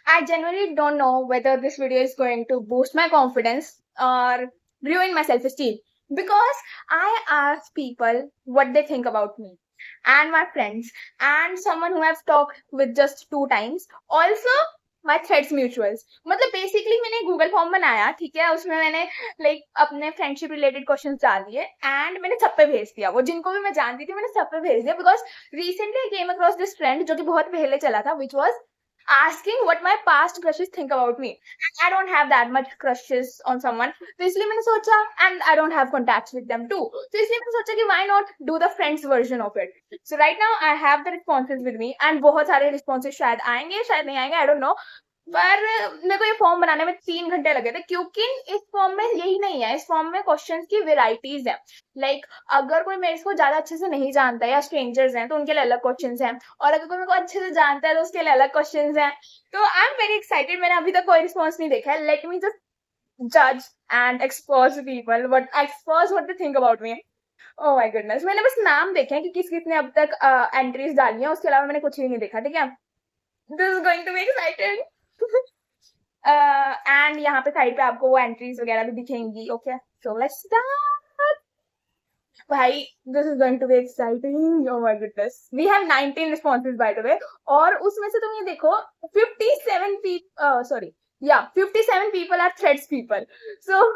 I genuinely don't know whether this video is going to boost my confidence or ruin my self-esteem because I ask people what they think about me and my friends and someone who I've talked with just 2 times. Also, my threads mutuals. मतलब basically मैंने Google form बनाया, ठीक है, उसमें मैंने like अपने friendship related questions डाल दिए एंड मैंने सब पे भेज दिया, वो जिनको भी मैं जानती थी मैंने सब पे भेज दिया because recently I came across this trend जो कि बहुत पहले चला था, which was asking what my past crushes think about me. And I don't have that much crushes on someone. तो इसलिए मैंने सोचा, and I don't have contacts with them too. तो इसलिए मैंने सोचा कि why not do the friends version of it. So right now I have the responses with me and बहुत सारे responses शायद आएंगे शायद नहीं आएंगे, I don't know. पर मेरे को ये फॉर्म बनाने में 3 घंटे लगे थे क्योंकि इस फॉर्म में यही नहीं है, इस फॉर्म में क्वेश्चंस की वेराइटीज है. लाइक अगर कोई मेरे को ज्यादा अच्छे से नहीं जानता है या स्ट्रेंजर्स हैं तो उनके लिए अलग क्वेश्चंस हैं, और अगर कोई मेरे को अच्छे से जानता है तो उसके लिए अलग क्वेश्चंस हैं. तो आई एम वेरी एक्साइटेड. मैंने अभी तक कोई रिस्पॉन्स नहीं देखा है. लेट मी जस्ट जज and expose people what they think about me. Oh my goodness, मैंने बस नाम देखे हैं कि किस किसने अब तक एंट्रीज डाली है, उसके अलावा मैंने कुछ भी नहीं देखा. ठीक है, this is going to be excited. And यहाँ पे साइड पे आपको वो एंट्रीज वगैरह भी दिखेंगी. Okay, so let's start. भाई this is going to be exciting. Oh my goodness, we have 19 responses by the way, और उसमें से तुम ये देखो 57 पीपल, सॉरी या 57 people are threads people. So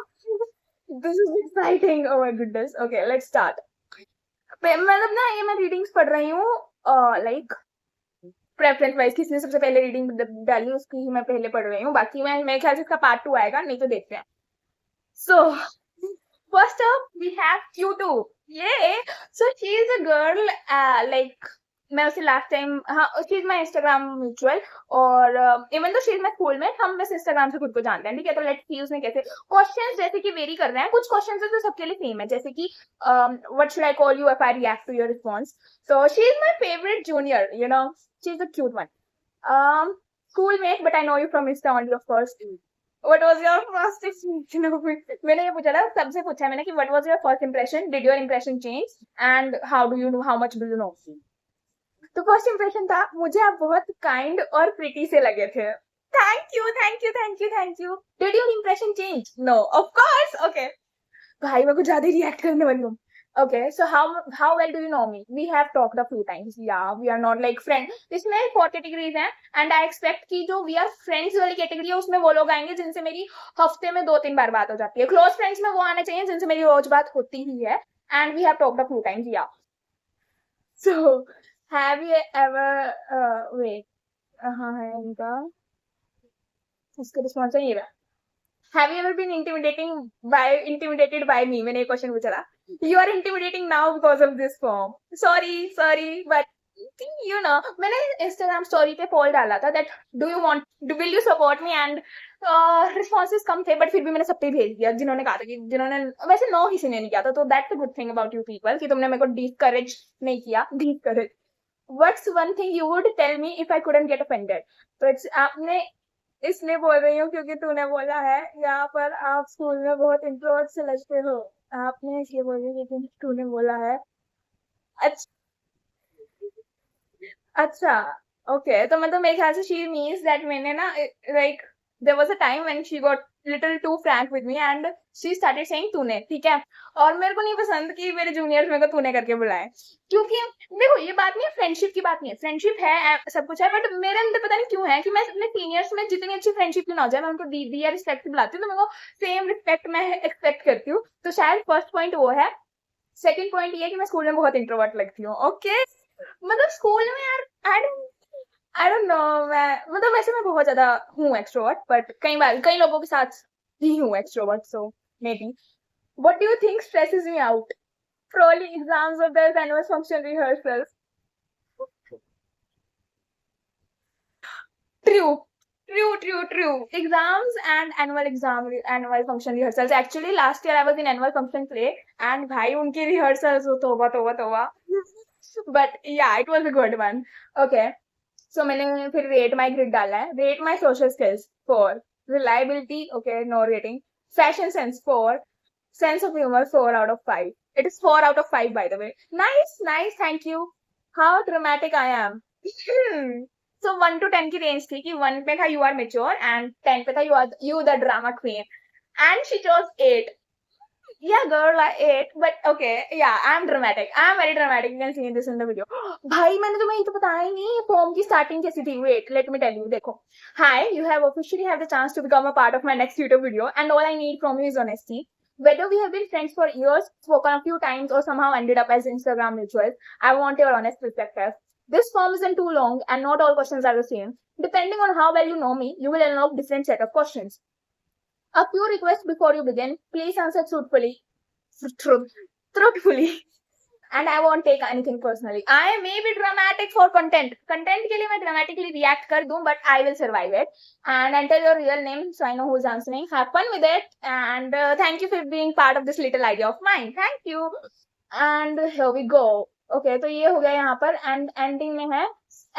this is exciting. Oh my goodness. Okay, let's start. मतलब ना ये मैं रीडिंग्स पढ़ रही हूँ लाइक प्रेफरेंस वाइज, किसने सबसे पहले रीडिंग डाली उसकी ही मैं पहले पढ़ रही हूँ. बाकी मैं मेरे ख्याल से इसका पार्ट 2 आएगा, नहीं तो देखते हैं. So first up we have Q2. ये so she is a girl like मैं उसे लास्ट टाइम, हाँ she is my Instagram mutual, और even though she is my school में, हम बस इंस्टाग्राम से खुद को जानते हैं. ठीक है, तो लेट्स सी उसने कैसे क्वेश्चंस जैसे कि वेरी कर रहे हैं. कुछ क्वेश्चंस है तो सबके लिए सेम है, जैसे कि what should I call you if I react to your response. So she is my favourite junior, you know, she is a cute one. Schoolmate, but I know you from Insta only, of course. What was your first impression of me? मैंने ये पूछा था, सबसे पूछा मैंने कि what was your first impression? Did your impression change? And how do you know? How much do you know? तो first impression था, मुझे आप बहुत काइंड और प्रिटी से लगे थे. Thank you thank you thank you thank you. Did your impression change? No, of course. Okay भाई, मैं कुछ ज्यादा रिएक्ट करने वाली हूँ. Okay, so how well do you know me? We have talked a few times. Yeah, we are not like friends. इसमें 4 categories हैं and I expect कि जो we are friends वाली कैटेगरी है उसमें वो लोग आएंगे जिनसे मेरी हफ्ते में 2-3 बार बात हो जाती है. क्लोज फ्रेंड्स में वो आने चाहिए जिनसे मेरी रोज बात होती ही है, and we have talked a few times. Yeah. So have you ever wait, हाँ है इनका, इसका रिस्पॉन्स है ये. Have you ever been intimidated by me? मैंने एक क्वेश्चन पूछा था. You are intimidating now because of this form. Sorry, but you know, मैंने Instagram story पे पोल डाला था that will you support me, and responses कम थे, but फिर भी मैंने सब पे भेज दिया जिन्होंने कहा था कि जिन्होंने वैसे नो किसी ने नहीं किया था. तो that's a good thing about you people कि तुमने मेरे को discourage नहीं किया. Discourage. What's one thing you would tell me if I couldn't get offended? तो आपने इसलिए बोल रही हूँ क्योंकि तूने बोला है यहाँ पर आप स्कूल में बहुत इंट्रोवर्ट से लगते हो. आपने इसलिए बोल रही है क्योंकि तूने बोला है. अच्छा ओके, तो मतलब मेरे ख्याल से शी मीन्स दैट मैंने ना like there was a time when she got little too frank with me and she started saying तूने. ठीक है, और मेरे को नहीं पसंद कि मेरे जूनियर्स मेरे को तूने करके बुलाए, क्योंकि देखो ये बात नहीं है, फ्रेंडशिप की बात नहीं है, फ्रेंडशिप है सब कुछ है, बट मेरे अंदर पता नहीं क्यों है कि मैं अपने सीनियर्स में जितनी अच्छी फ्रेंडशिप क्यों ना हो जाए, मैं उनको दीदी या रिस्पेक्ट बुलाती हूँ, तो मेरे को सेम रिस्पेक्ट मैं एक्सपेक्ट करती हूँ. तो शायद फर्स्ट पॉइंट वो है. सेकंड पॉइंट ये है कि मैं स्कूल में बहुत इंट्रोवर्ट लगती हूँ. ओके, मतलब स्कूल में यार आई डोंट नो, मैं मतलब वैसे मैं बहुत ज्यादा हूँ एक्सट्रोवर्ट, बट कई बार कई लोगों के साथ ही हूँ extrovert. So may be. What do you think stresses me out? Probably exams or there's annual function rehearsals. True. Exams and annual function rehearsals. Actually, last year I was in annual function play, and भाई उनकी rehearsals तोबा. But yeah, it was a good one. Okay. So मैंने फिर rate my grid डाला है. Rate my social skills 4. Reliability, okay, no rating. Fashion sense 4. Sense of humor 4 out of 5. It is 4 out of 5 by the way. Nice, thank you. How dramatic I am. So 1 to 10 की range थी कि 1 पे था you are mature and 10 पे था you the drama queen and she chose 8. Yeah, girl, I ate, but okay, yeah, I'm dramatic. I'm very dramatic. You can see this in the video. भाई मैंने तुम्हें ये तो बताया ही नहीं फॉर्म की स्टार्टिंग कैसी थी. Wait, let me tell you. देखो, hi, you have officially have the chance to become a part of my next YouTube video, and all I need from you is honesty. Whether we have been friends for years, spoken a few times, or somehow ended up as Instagram mutuals, I want your honest perspective. This form isn't too long, and not all questions are the same. Depending on how well you know me, you will unlock different set of questions. A few requests before you begin. Please answer truthfully. And I won't take anything personally. I may be dramatic for content. Content के लिए मैं dramatically react कर दूँ, but I will survive it. And enter your real name so I know who's answering. Have fun with it. And thank you for being part of this little idea of mine. Thank you. And here we go. Okay, तो ये हो गया यहाँ पर. And ending में है.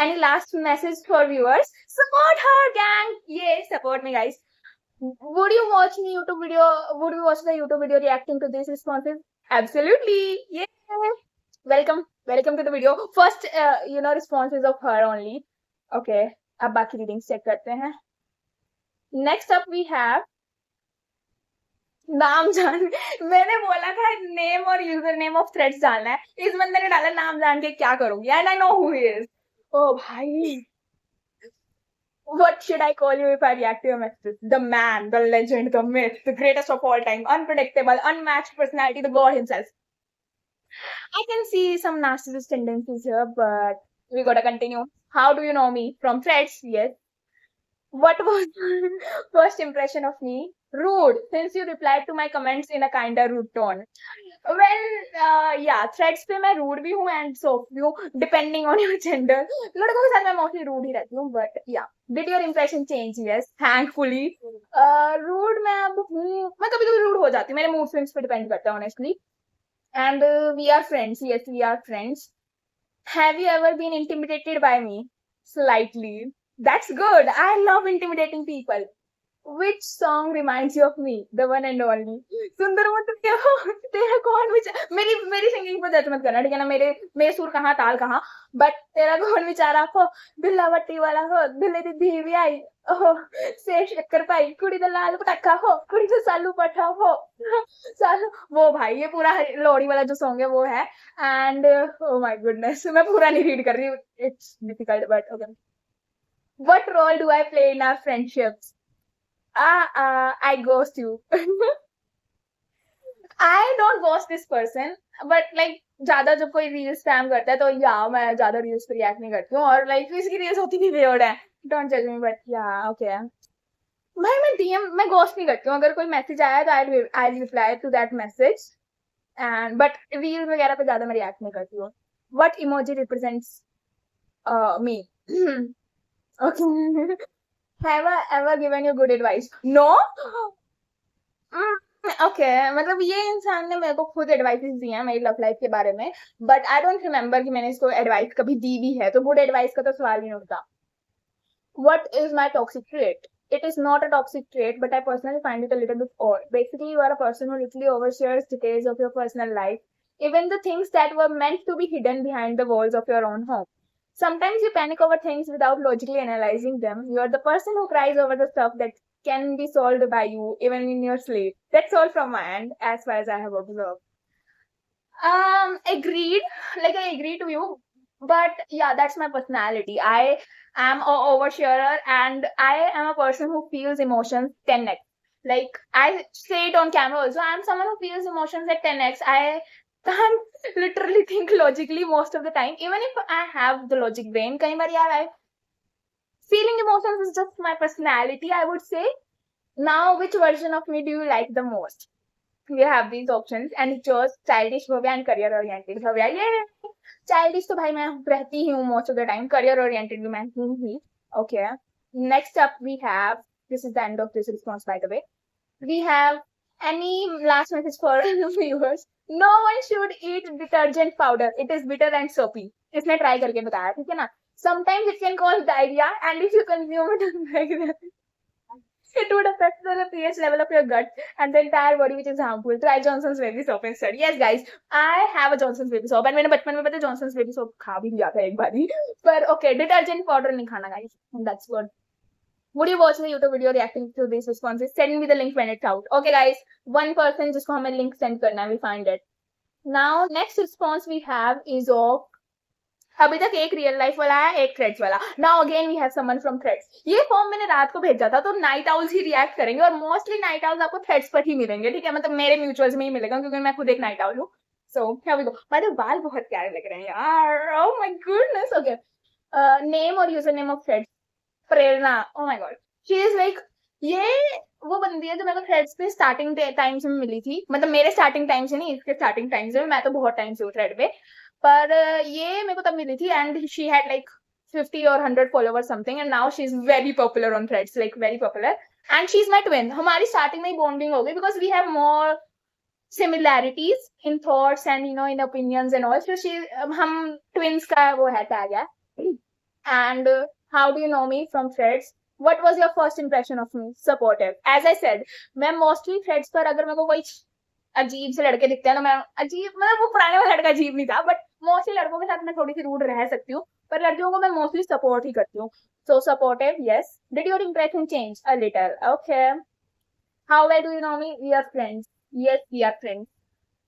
Any last message for viewers? Support her, gang. Yeah, support me, guys. Would you watch the YouTube video? Would you watch the YouTube video reacting to these responses? Absolutely. Yeah. Welcome to the video. First, responses of her only. Okay. अब बाकी readings check करते हैं. Next up we have नाम जान. मैंने बोला था name और यूजर नेम ऑफ थ्रेड्स डालना है. इस बंदे ने डाला नाम जान के क्या करूंगी. And I know who he is. Oh भाई. What should I call you if I react to your messages? The man, the legend, the myth, the greatest of all time, unpredictable, unmatched personality, the god himself. I can see some narcissist tendencies here, but we gotta continue. How do you know me? From threads, yes. What was your first impression of me? Rude, since you replied to my comments in a kinder rude tone. Well, yeah, threads पे मैं rude भी हूँ and soft भी हूँ, depending on your gender. लड़कों के साथ मैं mostly rude ही रहती हूँ, but yeah. Did your impression change? Yes, thankfully. Rude मैं अब हूँ, मैं कभी-कभी rude हो जाती हूँ, मेरे mood swings पे depend करता है honestly. And we are friends. Yes, we are friends. Have you ever been intimidated by me? Slightly. That's good. I love intimidating people. Which song reminds you of me? The one and only. सुंदर मत हो तेरा कौन विचार मेरी singing पर जज मत करना ठीक है ना मेरे सुर कहाँ ताल कहाँ बट तेरा कौन विचारा हो बिल्ला बट्टी वाला हो बिल्ले दी धीवी आई ओह से शक्कर पाई कुड़ी दा लाल पटाखा हो कुड़ी दा सालू पठा हो सालू वो भाई ये पूरा लोहड़ी वाला जो सॉन्ग है वो है एंड ओह माय गुडनेस मैं पूरा नहीं रीड कर रही हूँ it's difficult but okay what role do I play in our friendships I ghost you. I don't ghost this person, but like ज्यादा जब कोई रील्स स्पैम करता है तो या मैं ज्यादा रील्स पे रिएक्ट नहीं करती हूँ और लाइक इसकी रील्स होती भी weird है. Don't judge me, but yeah, okay. भाई मैं DM मैं ghost नहीं करती हूँ अगर कोई मैसेज आया तो I'll reply to that message and but reels वगैरह पे ज्यादा मैं रिएक्ट नहीं करती हूँ. What emoji represents me? Okay. Have I ever given you good advice? No? Okay, मतलब ये इंसान ने मेरे को खुद एडवाइसेस दी हैं मेरी लव लाइफ के बारे में बट आई डोंट रिमेम्बर कि मैंने इसको एडवाइस कभी दी भी है तो गुड एडवाइस का तो सवाल ही नहीं उठता. What is my toxic trait? It is not a toxic trait, but I personally find it a little bit odd. Basically, you are a person who literally overshares details of your personal life, even the things that were meant to be hidden behind the walls of your own home. Sometimes you panic over things without logically analyzing them. You are the person who cries over the stuff that can be solved by you even in your sleep. That's all from my end, as far as I have observed. Agreed. Like I agree to you, but yeah, that's my personality. I am a oversharer, and I am a person who feels emotions 10x. Like I say it on camera also. I am someone who feels emotions at 10x. I can't literally think logically most of the time. Even if I have the logic brain, कई बार यार feeling emotions is just my personality, I would say. Now, which version of me do you like the most? You have these options and it chose childish Bhavya and career oriented Bhavya. Yeah, childish तो भाई मैं रहती ही हूँ most of the time. Career oriented भी मैं हूँ ही. Okay. Next up we have, this is the end of this response by the way. We have any last message for viewers? No one should eat detergent powder. It is bitter and soapy. इसने try करके बताया ठीक है ना. Sometimes it can cause diarrhea and if you consume it like that. It would affect the pH level of your gut and the entire body, which is harmful. Try Johnson's Baby Soap instead. Yes, guys, I have a Johnson's Baby Soap, and मैंने बचपन में पता Johnson's Baby Soap खा भी लिया था एक बारी. पर okay, detergent powder नहीं खाना guys. That's good. Would you watch the YouTube video reacting to these responses? Send me the link when it's out. Okay, guys, one person जिसको हमें link send करना है, we find it. Now, next response we have is of अभी तक एक real life वाला है, एक थ्रेड्स वाला. Now again we have someone from threads. ये फॉर्म मैंने रात को भेजा था, तो नाइट आउल्स ही रिएक्ट करेंगे और मोस्टली नाइट आउल्स आपको थ्रेड्स पर ही मिलेंगे, ठीक है. मतलब मेरे म्यूचुअल्स में ही मिलेगा क्योंकि मैं खुद एक नाइट आउल हूँ. So here we go. मेरे बाल बहुत प्यारे लग रहे हैं यार. Oh my goodness. Okay, name और user name of threads Prerna. Oh my god, she is like, ये वो बंदी है जो मेरे को थ्रेड्स पे स्टार्टिंग टाइम से मिली थी. मतलब मेरे स्टार्टिंग टाइम से नहीं, इसके स्टार्टिंग टाइम से. मैं तो बहुत टाइम से हूँ थ्रेड पे, पर ये मेरे को तब मिली थी and she had like 50 or 100 followers something, and now she's very popular on threads, like very popular, and she's my twin. हमारी स्टार्टिंग में ही बॉन्डिंग हो गई because we have more similarities in thoughts and in opinions and all. So she हम twins का वो है tag है. And how do you know me from threads? What was your first impression of me? Supportive. As I said, मैं mostly threads पर अगर मेरे को कोई अजीब से लड़के दिखते हैं तो मैं अजीब, मतलब वो पुराने वाला लड़का अजीब नहीं था, बट मोस्टली लड़कों के साथ मैं थोड़ी सी रूड रह सकती हूँ, पर लड़कियों को मैं मोस्टली सपोर्ट ही करती हूँ. So supportive. Yes. Did your impression change a little? Okay. How well do you know me? We are friends. Yes, we are friends,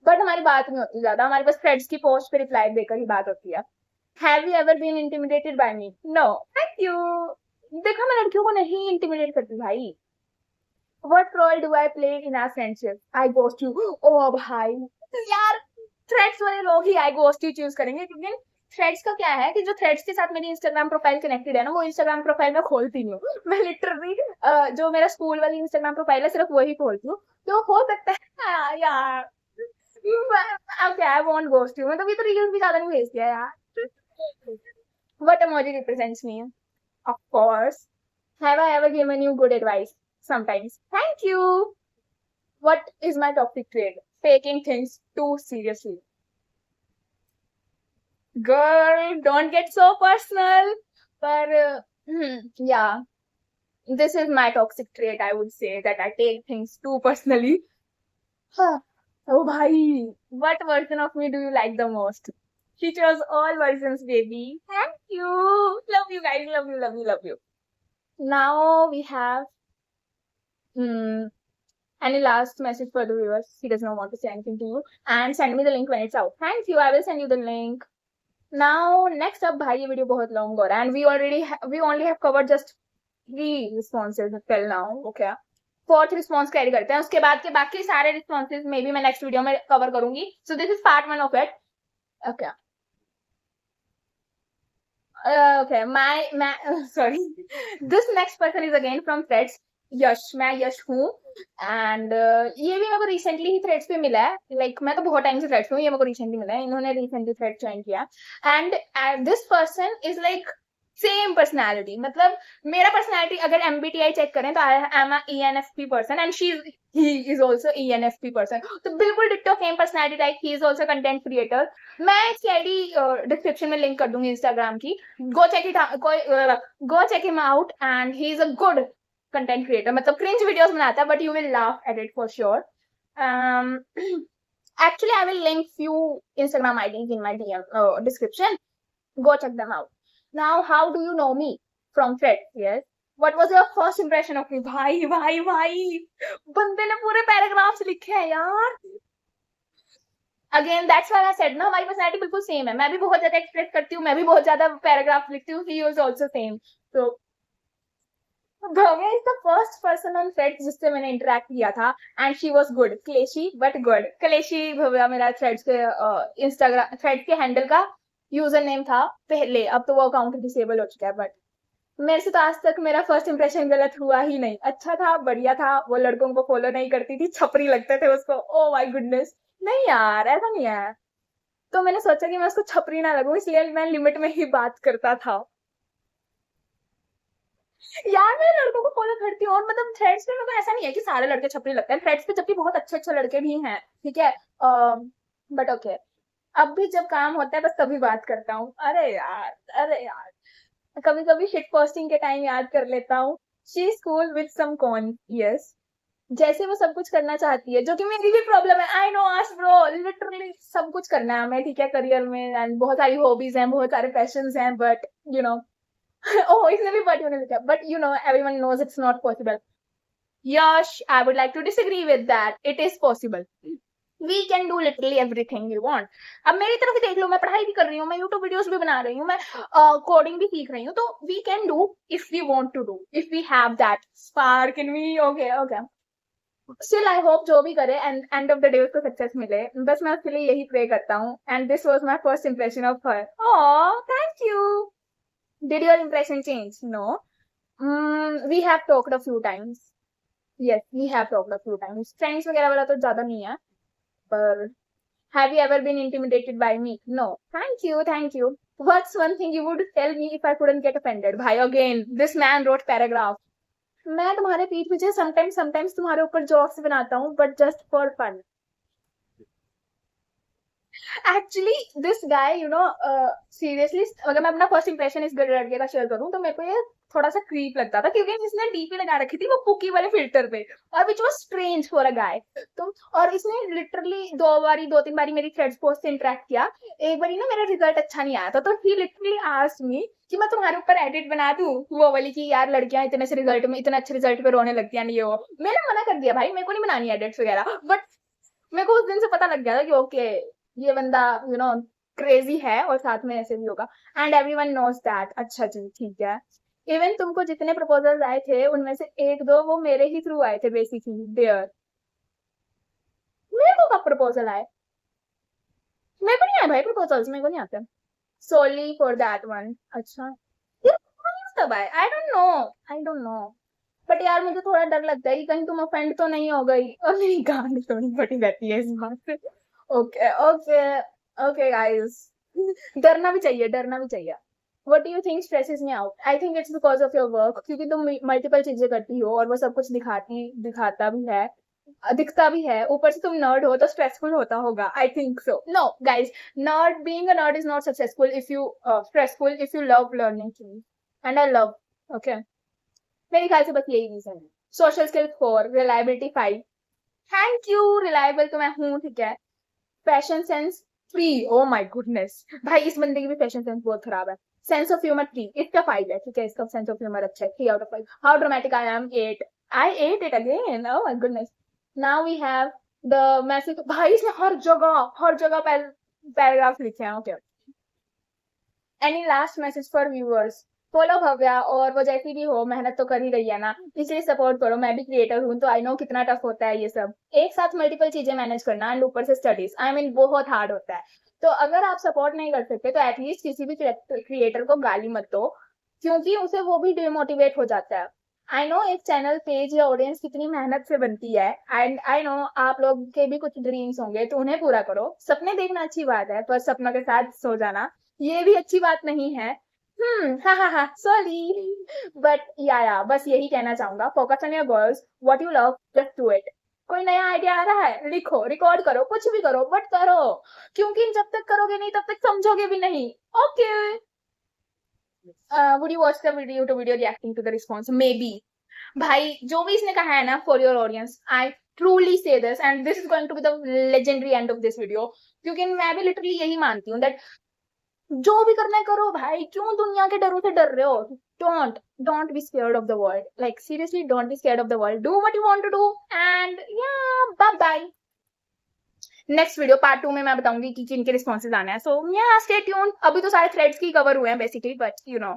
but हमारी बात नहीं होती ज्यादा. हमारे पास फ्रेंड्स की पोस्ट पे रिप्लाई देकर ही बात होती है. Have you ever been intimidated by me? No. Thank you. देखा, मैं लड़कियों को नहीं इंटिमिडेट करती भाई. What role do I play in our friendship? I ghost you. Oh भाई यार, थ्रेड्स वाले लोग ही I ghost you चूज करेंगे, क्योंकि थ्रेड्स का क्या है कि जो थ्रेड्स के साथ मेरी इंस्टाग्राम प्रोफाइल कनेक्टेड है ना, वो इंस्टाग्राम प्रोफाइल में खोलती नहीं हूँ. मैं लिटरली जो मेरा स्कूल वाली इंस्टाग्राम प्रोफाइल है सिर्फ वही खोलती हूँ. तो हो सकता है यार. Okay, I won't ghost you. मतलब ये तो रील्स भी ज्यादा नहीं भेजती है यार. What emoji represents me? Of course. Have I ever given you good advice? Sometimes. Thank you. What is my toxic trait? Taking things too seriously. Girl, don't get so personal. But yeah, this is my toxic trait. I would say that I take things too personally. Oh, bhai, what version of me do you like the most? She chose all versions, baby. Thank you. Love you guys. Love you. Love you. Love you. Now we have any last message for the viewers? He does not want to say anything to you. And send me the link when it's out. Thank you. I will send you the link. Now, next up, bhai, ये video बहुत long हो रहा है, and we only have covered just 3 responses till now. Okay. 4th response carry करते हैं. उसके बाद के बाकी सारे responses maybe मैं next video में cover करूंगी. So this is part 1 of it. Okay. Okay. Sorry. This next person is again from threads. यश. मैं यश हूँ एंड ये भी मेरे को रिसेंटली ही थ्रेड्स पे मिला है. लाइक मैं तो बहुत टाइम से थ्रेड्स पे हूँ, ये मेरे को रिसेंटली मिला है. इन्होंने रिसेंटली थ्रेड ज्वाइन किया and this person is like same personality. मतलब मेरा पर्सनैलिटी अगर MBTI चेक करें तो I am a ENFP person and he is also ENFP person. तो बिल्कुल ditto same personality type. He is also content creator. मैं इसकी आईडी डिस्क्रिप्शन में लिंक कर दूंगी इंस्टाग्राम की. Go check him out and he is a good content creator. मतलब cringe videos बनाता है but you will laugh at it for sure. Actually, I will link few Instagram IDs in my DM description. Go check them out. Now, how do you know me from threads? Yes. What was your first impression of me? भाई बंदे ने पूरे paragraphs लिखे हैं यार. Again, that's why I said ना, हमारी personality बिल्कुल सेम है. मैं भी बहुत ज्यादा एक्सप्रेस करती हूँ, मैं भी बहुत ज्यादा पैराग्राफ लिखती हूँ. He is also same. So Bhavya is the first person on threads जिससे मैंने इंटरेक्ट किया था and she was good. Clashy but good. Clashy Bhavya मेरा थ्रेड्स के इंस्टाग्राम थ्रेड्स के हैंडल का यूजर नेम था पहले. अब तो वो अकाउंट डिसेबल हो चुका है, बट मेरे से तो आज तक मेरा फर्स्ट इंप्रेशन गलत हुआ ही नहीं. अच्छा था, बढ़िया था. वो लड़कों को फॉलो नहीं करती थी, छपरी लगते थे उसको. ओ माय गुडनेस. नहीं यार, ऐसा नहीं है. तो मैंने सोचा कि मैं उसको छपरी ना लगूं, इसलिए मैं लिमिट में ही बात करता था. यार मैं लड़कों को फॉलो करती हूँ और मतलब थ्रेड्स पे मेरे को ऐसा नहीं है कि सारे लड़के छपरी लगते हैं थ्रेड्स पे, जबकि बहुत अच्छे अच्छे लड़के भी हैं, ठीक है. बट ओके, अब भी जब काम होता है बस तभी बात करता हूँ. अरे यार कभी कभी शिट पोस्टिंग के टाइम याद कर लेता हूँ. She is cool with some con, yes. जैसे वो सब कुछ करना चाहती है, जो कि मेरी भी प्रॉब्लम है। I know as bro, literally सब कुछ करना है हमें, ठीक है, करियर में, एंड बहुत सारी हॉबीज हैं, बहुत सारे पैशंस हैं, बट यू नो ओह इसने भी बट लिखा, but you know everyone knows it's not possible. Yash, I would like to disagree with that, it is possible. We can do literally everything you want. अब मेरी तरफ ही देख लो, मैं पढ़ाई भी कर रही हूँ, मैं यूट्यूब वीडियोस भी बना रही हूँ, मैं कोडिंग भी सीख रही हूँ, तो we can do if we want to do, if we have that spark in we. Okay okay, still I hope जो भी करे and end of the day उसको सक्सेस मिले, बस मैं उसके लिए यही प्रे करता हूँ। And this was my first impression of her. Oh thank you. Did your impression change? No, we have talked a few times. Yes, we have talked a few times, friends वगैरह वाला तो ज्यादा नहीं है, पर have you ever been intimidated by me? No. Thank you, thank you. What's one thing you would tell me if I couldn't get offended? Bhai, again, this man wrote paragraph. मैं तुम्हारे पीठ पीछे sometimes तुम्हारे ऊपर jokes बनाता हूँ, but just for fun. Actually, this guy, you know, seriously, अगर मैं अपना फर्स्ट इंप्रेशन इस लड़के का शेयर करूँ तो मेरे को ये थोड़ा सा क्रीप लगता था, क्योंकि इसने डीपी लगा रखी थी वो पुकी वाले फिल्टर पे, और which was strange for a guy. तो और इसने लिटरली दो तीन बारी मेरी थ्रेड्स पोस्ट से इंटरेक्ट किया। एक बारी ना मेरा रिजल्ट अच्छा नहीं आया था, तो ही लिटरली आस्क्ड मी कि मैं तुम्हारे ऊपर एडिट बना दूं, वो वाली की यार लड़कियां इतने से रिजल्ट में, इतने अच्छे रिजल्ट पे रोने लगती हैं, ये वो। मैंने मना कर दिया, भाई मेरे को नहीं बनानी एडिट्स वगैरह, बट मेरे को उस दिन से पता लग गया था कि ओके ये बंदा यू नो क्रेजी है, और साथ में ऐसे भी होगा। And everyone knows that. अच्छा जी ठीक है। इवन तुमको जितने प्रपोजल्स आए थे उनमें से एक दो वो मेरे ही थ्रू आए थे बेसिकली देयर। मेरे को कब प्रपोजल आए? मेरे को नहीं आए भाई प्रपोजल्स, मेरे को नहीं आते। सोली फॉर दैट वन। अच्छा ये तब आए, आई डोंट नो। बट यार मुझे थोड़ा डर लगता है कि कहीं तुम ऑफेंड तो नहीं हो गई, और मेरी गांड थोड़ी फटी रहती है इस बात से। ओके ओके ओके गाइस, डरना भी चाहिए, डरना भी चाहिए। What do you think stresses me out? I think it's because of your work, क्योंकि तुम मल्टीपल चीजें करती हो और वो सब कुछ दिखाता भी है, दिखता भी है, ऊपर से तुम नर्ड हो तो स्ट्रेसफुल होता होगा। I think so. No guys, nerd being a nerd is not successful if you stressful if you love learning things, and I love. Okay, मेरे ख्याल से बस यही रीजन है। Social skills 4, reliability 5। Thank you, reliable तो मैं हूँ, ठीक है। Fashion sense 3, oh my goodness, भाई इस बंदे की भी फैशन सेंस बहुत खराब है। सेंस ऑफ ह्यूमर 3, इसका 5 है, ठीक है, इसका सेंस ऑफ ह्यूमर अच्छा है, 3 out of 5। How dramatic I am 8, I 8 it again, oh my goodness. Now we have the message, भाई इसने हर जगह पैराग्राफ लिखे हैं। Okay, any last message for viewers? Follow Bhavya, और वो जैसी भी हो मेहनत तो कर ही रही है ना, इसलिए सपोर्ट करो। मैं भी क्रिएटर हूँ तो आई नो कितना टफ होता है ये सब, एक साथ मल्टीपल चीजें मैनेज करना, एंड ऊपर से स्टडीज, आई मीन बहुत हार्ड होता है। तो अगर आप सपोर्ट नहीं कर सकते तो एटलीस्ट किसी भी क्रिएटर को गाली मत दो, क्योंकि उसे वो भी डिमोटिवेट हो जाता है। आई नो एक चैनल पेज या ऑडियंस कितनी मेहनत से बनती है, एंड आई नो आप लोग के भी कुछ ड्रीम्स होंगे, तो उन्हें पूरा करो। सपने देखना अच्छी बात है, पर सपनों के साथ सो जाना ये भी अच्छी बात नहीं है। हा सॉरी, बट या बस यही कहना चाहूंगा, focus on your goals, what you love, just do it. कोई नया आइडिया आ रहा है, लिखो, रिकॉर्ड करो, कुछ भी करो, बट करो, क्योंकि जब तक करोगे नहीं तब तक समझोगे भी नहीं। Okay, would you watch the video reacting to the response? Maybe बी। भाई जो भी इसने कहा है ना, for your audience, I truly say this, and this is going to be the legendary end of this video, क्योंकि मैं भी लिटरली यही मानती हूँ दैट जो भी करना है करो भाई, क्यों दुनिया के डरों से डर रहे हो? Don't be scared of the world, like seriously don't be scared of the world, do what you want to do, and yeah bye bye. Next video part 2 में मैं बताऊंगी कि किन के रिस्पॉन्सेज आने हैं, सो या स्टे ट्यून्ड। अभी तो सारे थ्रेड्स की कवर हुए हैं बेसिकली, बट यू नो